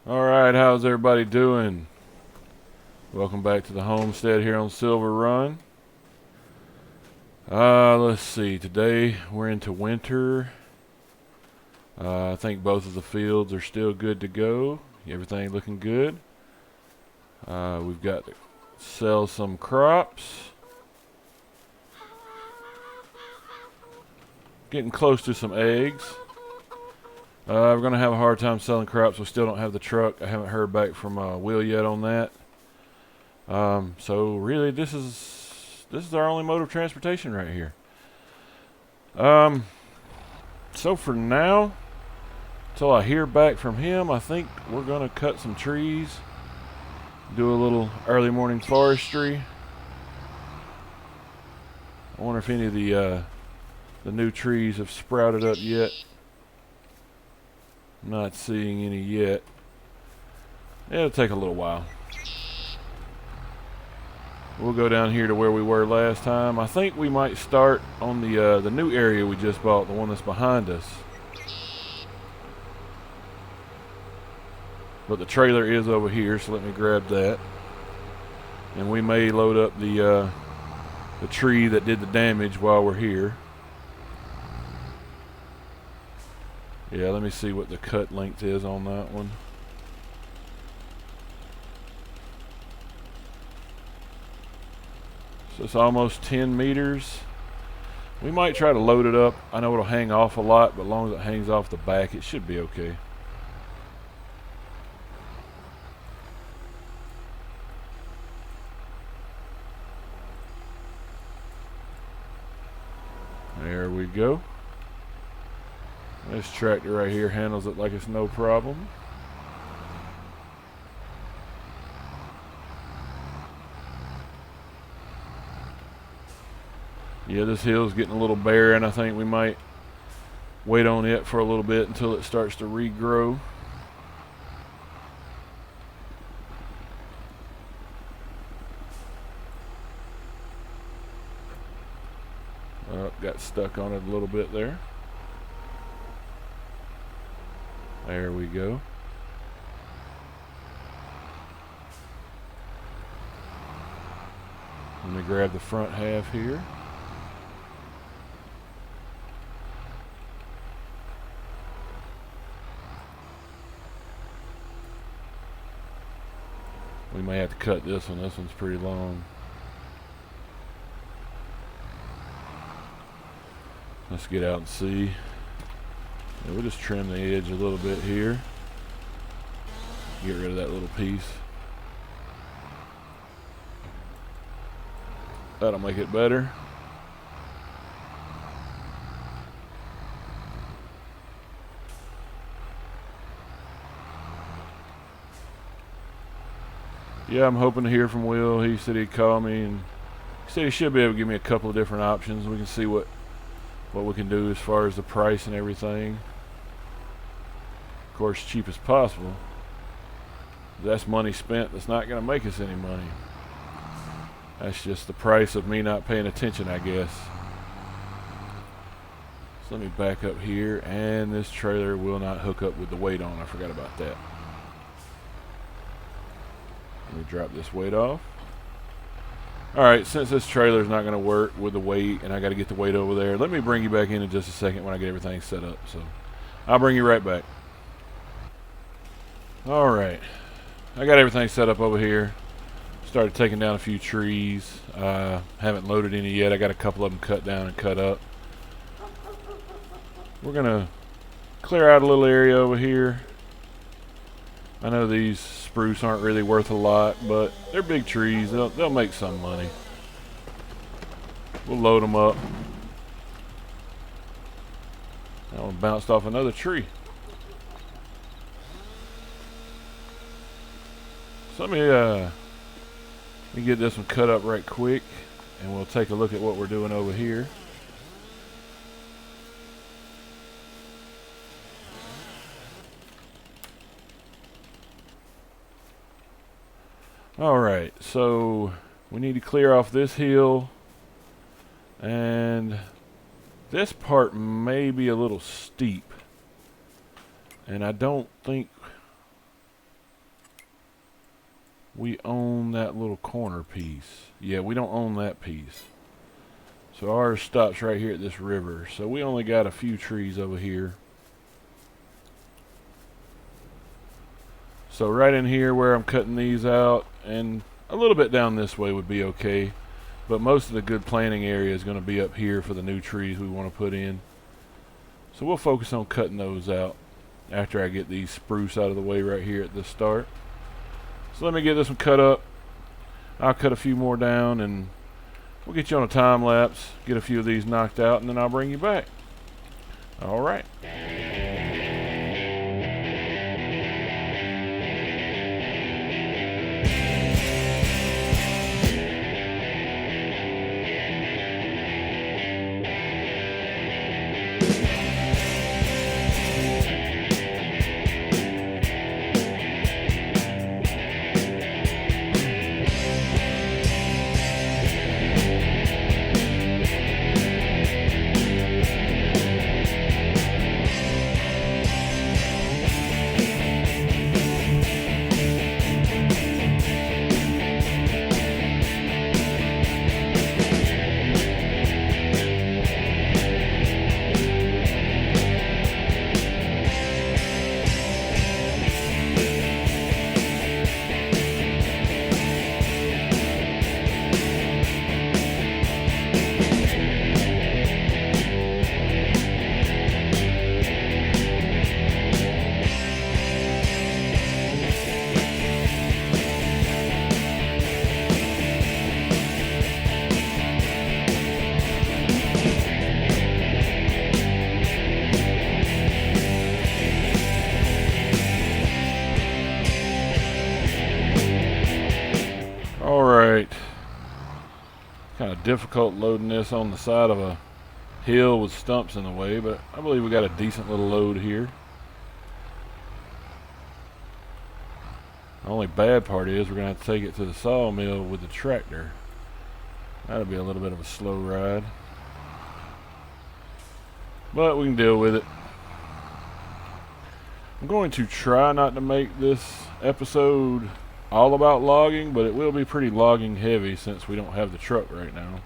Alright, how's everybody doing? Welcome back to the Homestead here on Silverrun. Let's see, today we're into winter. I think both of the fields are still good to go. Everything looking good. We've got to sell some crops. Getting close to some eggs. We're going to have a hard time selling crops. We still don't have the truck. I haven't heard back from Will yet on that. So really, this is our only mode of transportation right here. So for now, until I hear back from him, I think we're going to cut some trees. Do a little early morning forestry. I wonder if any of the new trees have sprouted up yet. I'm not seeing any yet. It'll take a little while. We'll go down here to where we were last time. I think we might start on the new area we just bought, the one that's behind us. But the trailer is over here, so let me grab that. And we may load up the tree that did the damage while we're here. Yeah, let me see what the cut length is on that one. So it's almost 10 meters. We might try to load it up. I know it'll hang off a lot, but as long as it hangs off the back, it should be okay. There we go. This tractor right here handles it like it's no problem. Yeah, this hill's getting a little barren. I think we might wait on it for a little bit until it starts to regrow. Got stuck on it a little bit there. There we go. Let me grab the front half here. We may have to cut this one. This one's pretty long. Let's get out and see. Yeah, we'll just trim the edge a little bit here. Get rid of that little piece. That'll make it better. Yeah, I'm hoping to hear from Will. He said he'd call me, and he said he should be able to give me a couple of different options. We can see what we can do as far as the price and everything. Of course, cheap as possible. That's money spent that's not going to make us any money. That's just the price of me not paying attention, I guess. So let me back up here, and this trailer will not hook up with the weight on. I forgot about that. Let me drop this weight off. Alright, since this trailer's not going to work with the weight, and I got to get the weight over there, let me bring you back in just a second when I get everything set up. So I'll bring you right back. Alright, I got everything set up over here. Started taking down a few trees. Haven't loaded any yet. I got a couple of them cut down and cut up. We're going to clear out a little area over here. I know these spruce aren't really worth a lot, but they're big trees. They'll make some money. We'll load them up. That one bounced off another tree. So let me get this one cut up right quick, and we'll take a look at what we're doing over here. Alright, so we need to clear off this hill, and this part may be a little steep, and I don't think we own that little corner piece. Yeah, we don't own that piece. So ours stops right here at this river. So we only got a few trees over here. So right in here where I'm cutting these out, and a little bit down this way would be okay. But most of the good planting area is going to be up here for the new trees we want to put in. So we'll focus on cutting those out after I get these spruce out of the way right here at the start. So let me get this one cut up. I'll cut a few more down and we'll get you on a time lapse, get a few of these knocked out, and then I'll bring you back. All right. Alright, kind of difficult loading this on the side of a hill with stumps in the way, but I believe we got a decent little load here. The only bad part is we're going to have to take it to the sawmill with the tractor. That'll be a little bit of a slow ride, but we can deal with it. I'm going to try not to make this episode all about logging, but it will be pretty logging heavy since we don't have the truck right now.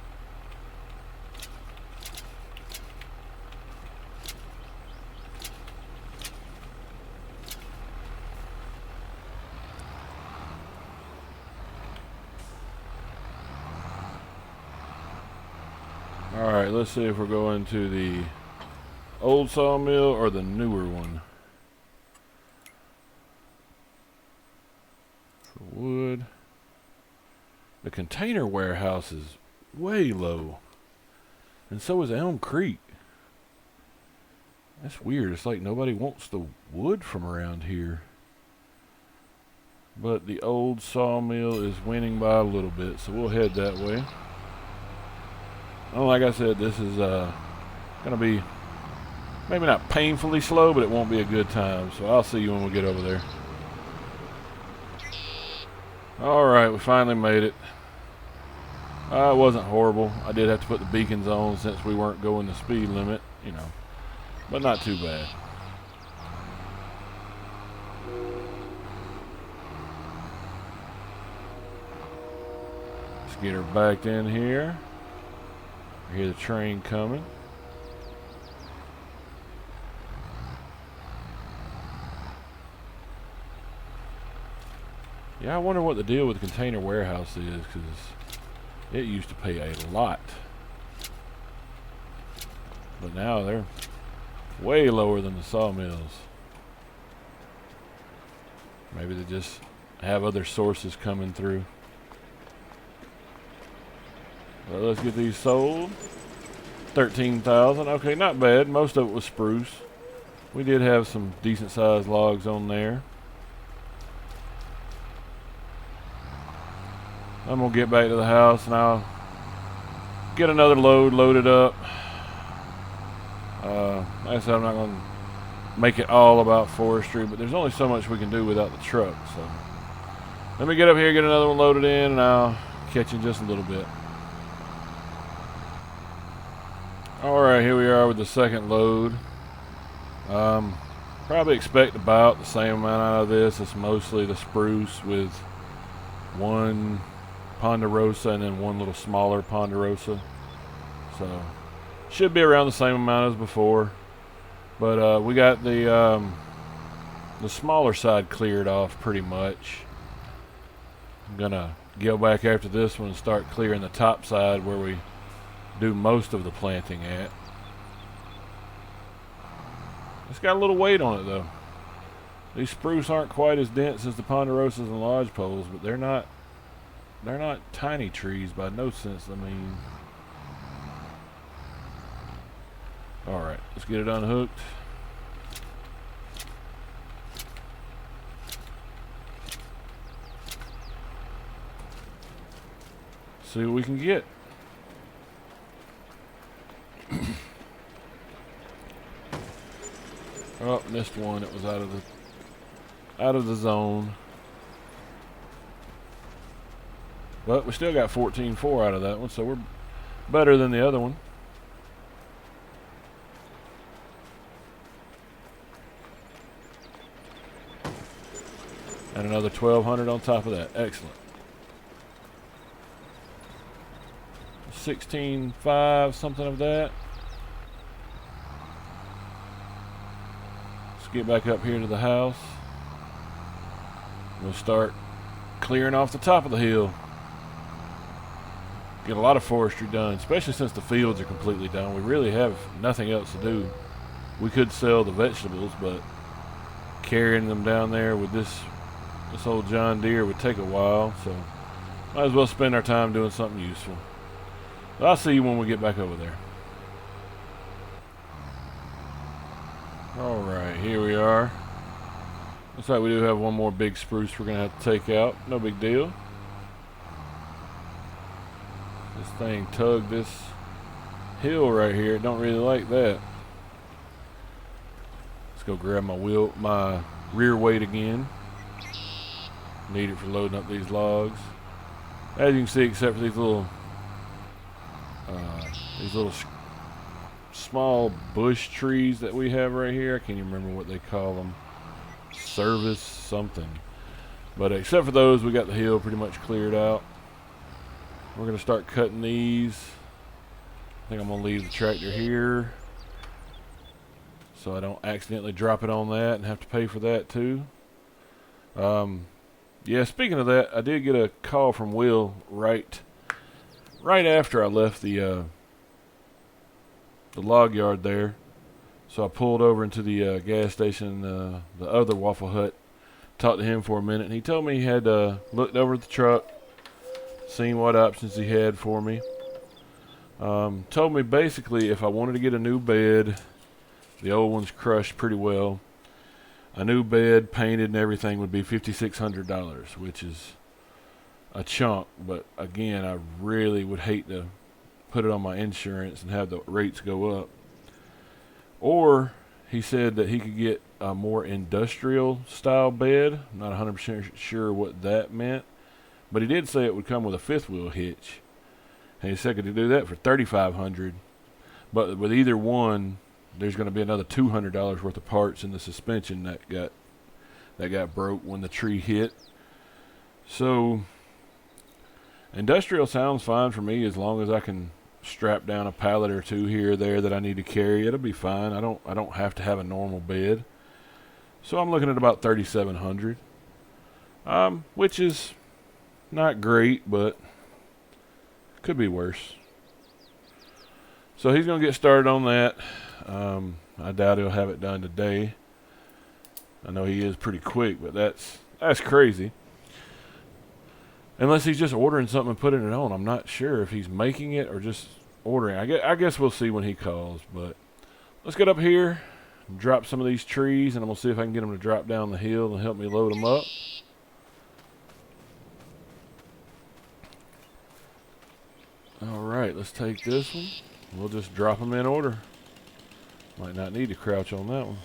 Alright, let's see if we're going to the old sawmill or the newer one. Wood. The container warehouse is way low, and so is Elm Creek. That's weird. It's like nobody wants the wood from around here, but the old sawmill is winning by a little bit, so we'll head that way. Oh, like I said, this is gonna be maybe not painfully slow, but it won't be a good time, so I'll see you when we get over there. Alright, we finally made it. It wasn't horrible. I did have to put the beacons on since we weren't going the speed limit, you know, but not too bad. Let's get her backed in here. I hear the train coming. Yeah, I wonder what the deal with the container warehouse is, because it used to pay a lot. But now they're way lower than the sawmills. Maybe they just have other sources coming through. Well, let's get these sold. 13,000. Okay, not bad. Most of it was spruce. We did have some decent sized logs on there. I'm going to get back to the house and I'll get another load loaded up. Like I said, I'm not going to make it all about forestry, but there's only so much we can do without the truck. So let me get up here, get another one loaded in, and I'll catch you in just a little bit. Alright, here we are with the second load. Probably expect about the same amount out of this. It's mostly the spruce with one ponderosa, and then one little smaller ponderosa. So should be around the same amount as before. But we got the smaller side cleared off pretty much. I'm gonna go back after this one and start clearing the top side where we do most of the planting at. It's got a little weight on it though. These spruce aren't quite as dense as the ponderosas and lodgepoles, but they're not tiny trees by no sense. I mean, all right, let's get it unhooked. See what we can get. Oh, missed one. It was out of the zone. But we still got 14.4 out of that one, so we're better than the other one. And another 1,200 on top of that. Excellent. 16.5, something of that. Let's get back up here to the house. We'll start clearing off the top of the hill. Get a lot of forestry done, especially since the fields are completely done. We really have nothing else to do. We could sell the vegetables, but carrying them down there with this old John Deere would take a while, so might as well spend our time doing something useful. But I'll see you when we get back over there. Alright, here we are. Looks like we do have one more big spruce we're going to have to take out. No big deal. This thing tugged this hill right here. Don't really like that. Let's go grab my rear weight again. Need it for loading up these logs. As you can see, except for these little small bush trees that we have right here. I can't even remember what they call them. Service something. But except for those, we got the hill pretty much cleared out. We're going to start cutting these. I think I'm going to leave the tractor here so I don't accidentally drop it on that and have to pay for that too. Yeah, speaking of that, I did get a call from Will right after I left the log yard there. So I pulled over into the gas station, the other Waffle Hut, talked to him for a minute, and he told me he had looked over at the truck, seen what options he had for me. Told me basically if I wanted to get a new bed, the old one's crushed pretty well, a new bed, painted and everything would be $5,600, which is a chunk, but again, I really would hate to put it on my insurance and have the rates go up. Or he said that he could get a more industrial style bed. I'm not 100% sure what that meant, but he did say it would come with a fifth wheel hitch. And he said could do that for $3,500, but with either one, there's going to be another $200 worth of parts in the suspension that got broke when the tree hit. So industrial sounds fine for me as long as I can strap down a pallet or two here or there that I need to carry. It'll be fine. I don't have to have a normal bed. So I'm looking at about $3,700, which is not great, but could be worse. So he's going to get started on that. I doubt he'll have it done today. I know he is pretty quick, but that's crazy. Unless he's just ordering something and putting it on. I'm not sure if he's making it or just ordering. I guess we'll see when he calls. But let's get up here, drop some of these trees, and I'm going to see if I can get them to drop down the hill and help me load them up. All right, let's take this one. We'll just drop them in order. Might not need to crouch on that one.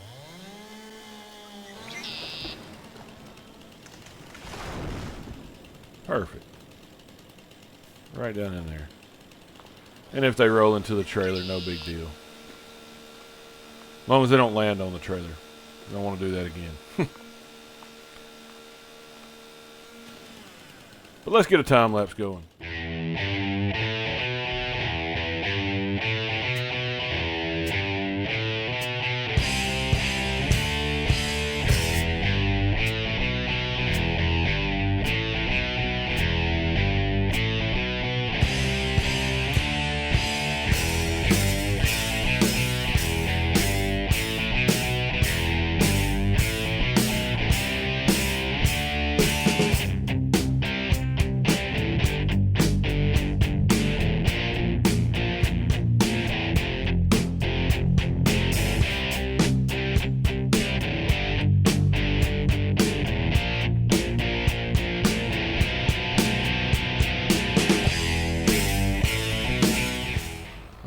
Perfect. Right down in there. And if they roll into the trailer, no big deal. As long as they don't land on the trailer. I don't want to do that again. But let's get a time lapse going.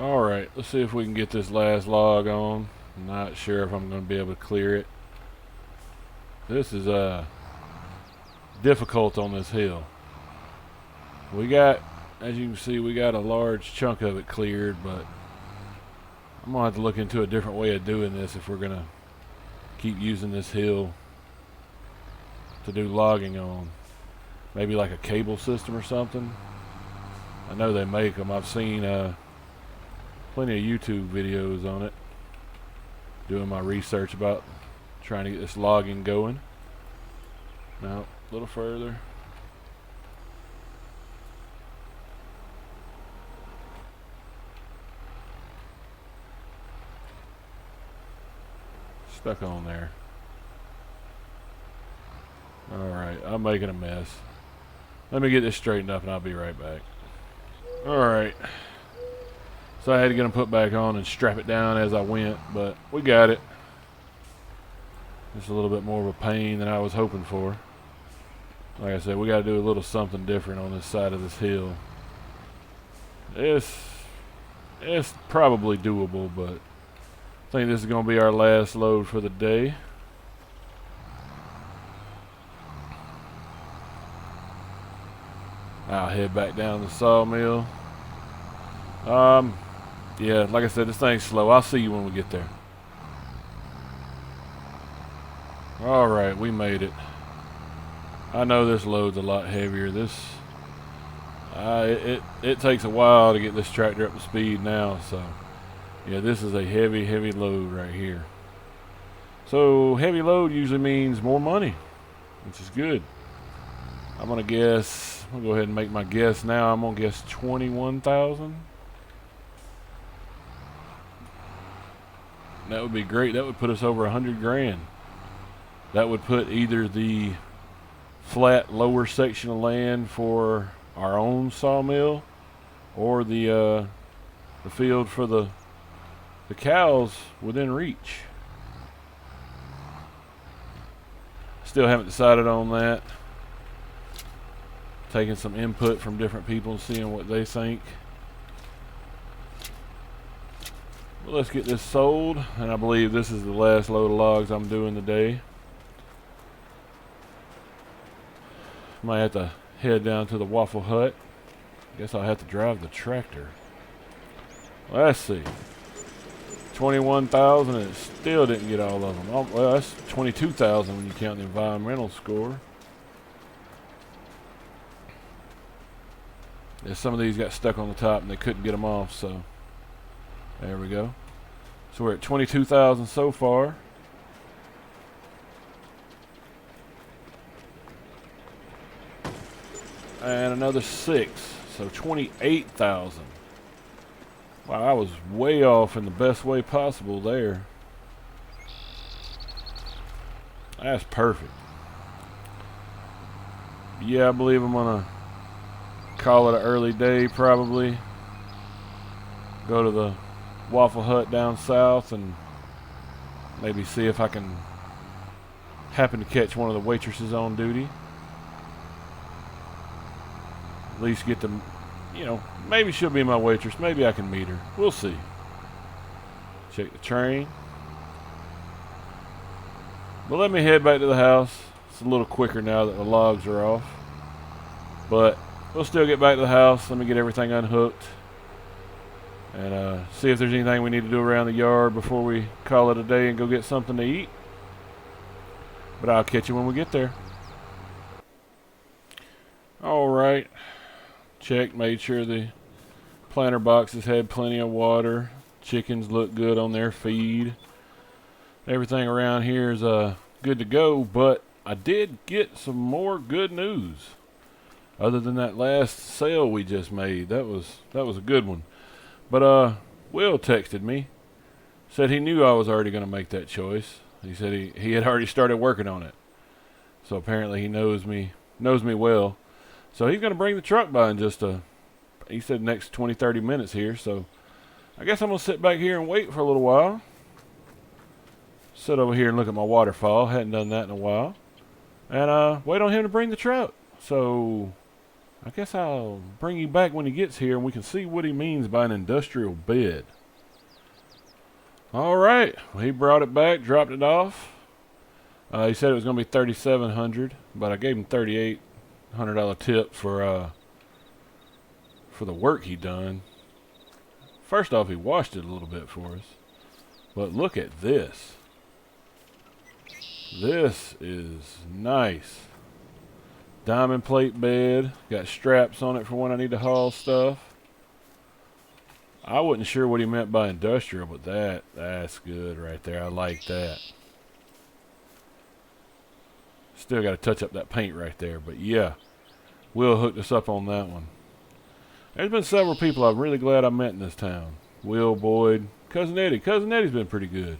Alright, let's see if we can get this last log on. I'm not sure if I'm going to be able to clear it. This is difficult on this hill. We got, as you can see, we got a large chunk of it cleared, but I'm going to have to look into a different way of doing this if we're going to keep using this hill to do logging on. Maybe like a cable system or something. I know they make them. I've seen plenty of YouTube videos on it, doing my research about trying to get this logging going. Now, a little further. Stuck on there. Alright, I'm making a mess. Let me get this straightened up and I'll be right back. Alright. So I had to get them put back on and strap it down as I went, but we got it. Just a little bit more of a pain than I was hoping for. Like I said, we got to do a little something different on this side of this hill. It's probably doable, but I think this is going to be our last load for the day. I'll head back down to the sawmill. Yeah, like I said, this thing's slow. I'll see you when we get there. Alright, we made it. I know this load's a lot heavier. It takes a while to get this tractor up to speed now, so yeah, this is a heavy load right here. So heavy load usually means more money, which is good. I'm gonna go ahead and make my guess now. I'm gonna guess 21,000. That would be great. That would put us over 100 grand. That would put either the flat lower section of land for our own sawmill or the field for the cows within reach. Still haven't decided on that. Taking some input from different people and seeing what they think. Well, let's get this sold, and I believe this is the last load of logs I'm doing today. Might have to head down to the Waffle Hut. Guess I'll have to drive the tractor. Let's see. 21,000, and it still didn't get all of them. Oh, well, that's 22,000 when you count the environmental score. Yeah, some of these got stuck on the top and they couldn't get them off, so there we go. So we're at 22,000 so far. And another 6, so 28,000. Wow, I was way off in the best way possible there. That's perfect. Yeah, I believe I'm gonna call it an early day probably. Go to the Waffle Hut down south and maybe see if I can happen to catch one of the waitresses on duty. At least get to, you know, maybe she'll be my waitress. Maybe I can meet her. We'll see. Check the train. But let me head back to the house. It's a little quicker now that the logs are off. But we'll still get back to the house. Let me get everything unhooked. And see if there's anything we need to do around the yard before we call it a day and go get something to eat. But I'll catch you when we get there. All right. Checked, made sure the planter boxes had plenty of water. Chickens look good on their feed. Everything around here is good to go, but I did get some more good news. Other than that last sale we just made, that was a good one. But Will texted me, said he knew I was already going to make that choice. He said he had already started working on it. So apparently he knows me well. So he's going to bring the truck by in just he said next 20-30 minutes here. So I guess I'm going to sit back here and wait for a little while. Sit over here and look at my waterfall. Hadn't done that in a while. And wait on him to bring the truck. So I guess I'll bring you back when he gets here and we can see what he means by an industrial bed. All right. Well, he brought it back, dropped it off. He said it was going to be $3,700, but I gave him $3,800 tip for the work he done. First off, he washed it a little bit for us. But look at this. This is nice. Diamond plate bed. Got straps on it for when I need to haul stuff. I wasn't sure what he meant by industrial, but that's good right there. I like that. Still got to touch up that paint right there, but yeah. Will hooked us up on that one. There's been several people I'm really glad I met in this town. Will, Boyd, Cousin Eddie. Cousin Eddie's been pretty good.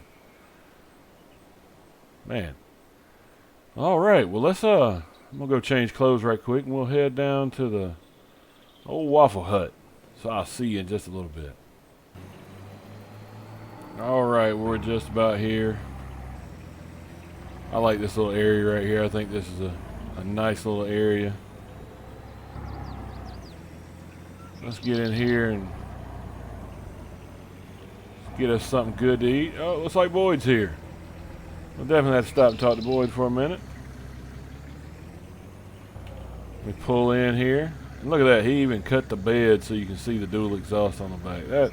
Man. All right, well let's I'm gonna go change clothes right quick and we'll head down to the old Waffle Hut. So I'll see you in just a little bit. All right, we're just about here. I like this little area right here. I think this is a nice little area. Let's get in here and get us something good to eat. Oh, looks like Boyd's here. We'll definitely have to stop and talk to Boyd for a minute. We pull in here. And look at that. He even cut the bed so you can see the dual exhaust on the back.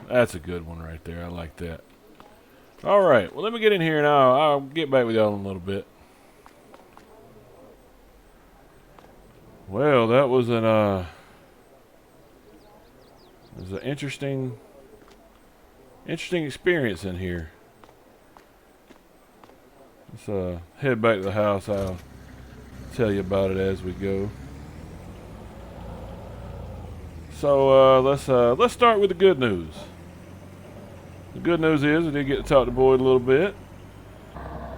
That's a good one right there. I like that. All right. Well, let me get in here and I'll get back with y'all in a little bit. Well, that was an interesting experience in here. Let's head back to the house. I'll tell you about it as we go. So let's start with the good news. The good news is we did get to talk to Boyd a little bit.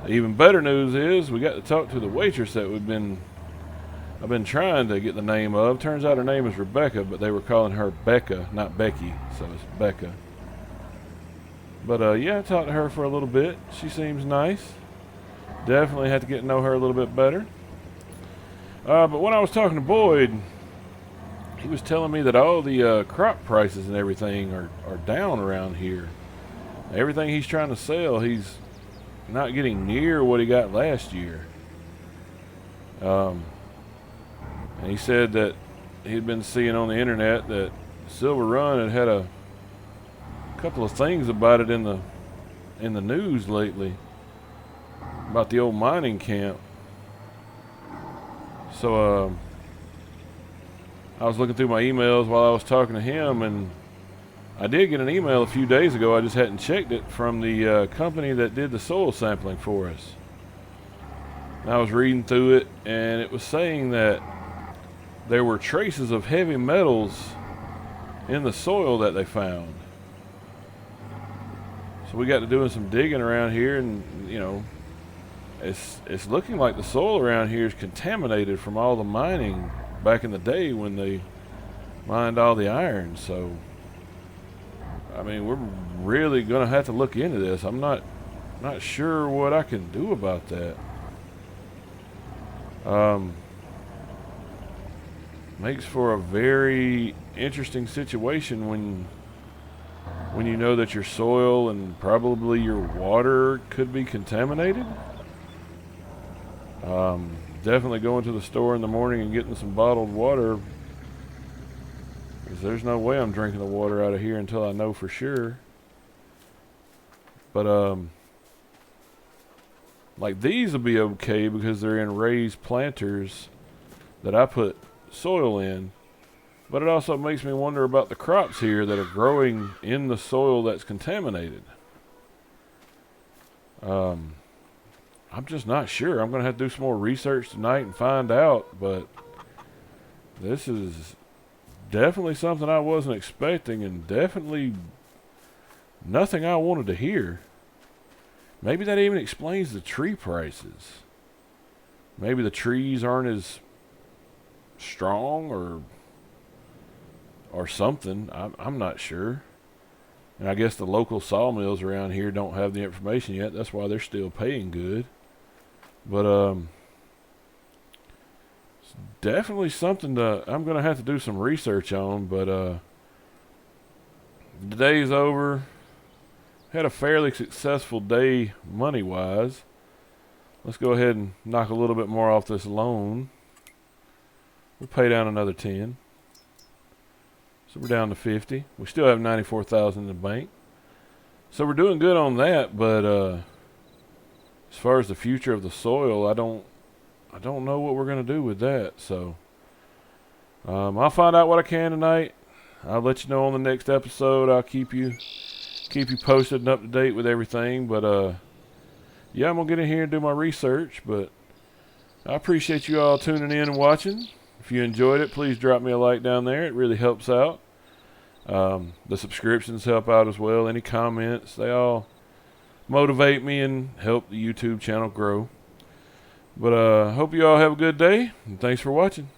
The even better news is we got to talk to the waitress that I've been trying to get the name of. Turns out her name is Rebecca, but they were calling her Becca, not Becky, so it's Becca. But yeah, I talked to her for a little bit. She seems nice. Definitely had to get to know her a little bit better. But when I was talking to Boyd, he was telling me that all the crop prices and everything are down around here. Everything he's trying to sell, he's not getting near what he got last year. And he said that he'd been seeing on the internet that Silverrun had a couple of things about it in the news lately about the old mining camp. So I was looking through my emails while I was talking to him, and I did get an email a few days ago. I just hadn't checked it, from the company that did the soil sampling for us. And I was reading through it, and it was saying that there were traces of heavy metals in the soil that they found. So we got to doing some digging around here, and you know, it's looking like the soil around here is contaminated from all the mining back in the day when they mined all the iron. So I mean, we're really gonna have to look into this. I'm not sure what I can do about that. Makes for a very interesting situation when you know that your soil and probably your water could be contaminated. Definitely going to the store in the morning and getting some bottled water, because there's no way I'm drinking the water out of here until I know for sure. But like these will be okay because they're in raised planters that I put soil in, but it also makes me wonder about the crops here that are growing in the soil that's contaminated. I'm just not sure. I'm going to have to do some more research tonight and find out, but this is definitely something I wasn't expecting, and definitely nothing I wanted to hear. Maybe that even explains the tree prices. Maybe the trees aren't as strong or something. I'm not sure. And I guess the local sawmills around here don't have the information yet. That's why they're still paying good. But it's definitely something that I'm going to have to do some research on. But the day's over. Had a fairly successful day money-wise. Let's go ahead and knock a little bit more off this loan. We'll pay down another 10. So we're down to 50. We still have 94,000 in the bank. So we're doing good on that, but as far as the future of the soil, I don't know what we're going to do with that. So I'll find out what I can tonight. I'll let you know on the next episode. I'll keep you posted and up to date with everything. But yeah, I'm going to get in here and do my research. But I appreciate you all tuning in and watching. If you enjoyed it, please drop me a like down there. It really helps out. The subscriptions help out as well. Any comments, they all motivate me and help the YouTube channel grow. But hope you all have a good day, and thanks for watching.